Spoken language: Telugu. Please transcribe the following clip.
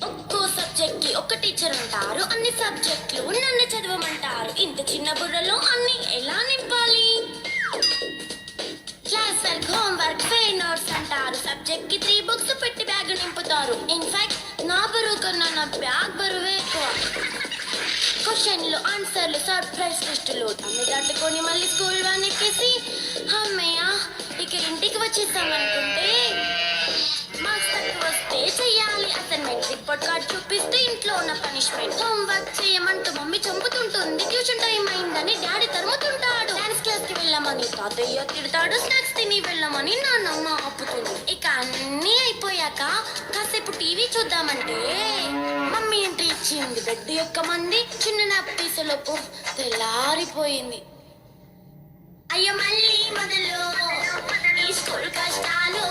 ఒక్కో సబ్జెక్ట్ కి ఒక టీచర్ ఉంటారు. అన్ని సబ్జెక్టులు నన్ను చదవమంటారు. ఇంత చిన్న బుర్రలో అన్ని ఎలా నింపాలి? Class work, home work, fair notes అంటారు. సబ్జెక్ట్ కి 3 బుక్స్ పెట్టి బ్యాగ్ నింపుతారు. ఇన్ఫాక్ట్ నా బరువు కన్నా నా బ్యాగ్ బరువే ఎక్కువ. క్వశ్చన్లు, ఆన్సర్లు, సర్ప్రైజ్ టెస్టులు అన్ని దాటుకొని మళ్ళీ స్కూల్ వ్యాన్ ఎక్కేసి అమ్మయ్య ఇక ఇంటికి వచ్చేసామనుకుంటే మార్క్స్ తక్కువ వస్తే చెయ్యాలి అసైన్మెంట్. రిపోర్ట్ కార్డ్ చూపిస్తే ఇంట్లో ఉన్న పనిష్మెంట్. హోంవర్క్ చేయమంటూ మమ్మీ చంపుతుంటుంది. ట్యూషన్ టైం అయిందని డాడీ తరుముతుంటాడు. డాన్స్ క్లాస్ కి వెళ్ళమని తాతయ్య తిడతాడు. స్నాక్స్ తిని వెళ్ళమని నాన్నమ్మ ఆపుతుంది. ఇక అన్నీ అయిపోయాక కాసేపు టీవీ చూద్దామంటే మమ్మీ ఎంట్రీ ఇచ్చింది. బెడ్ యొక్క మంది చిన్న నాప్ తీసేలోపు తెల్లారిపోయింది. అయ్యో మళ్ళీ మొదలు ఈ స్కూల్ కష్టాలు.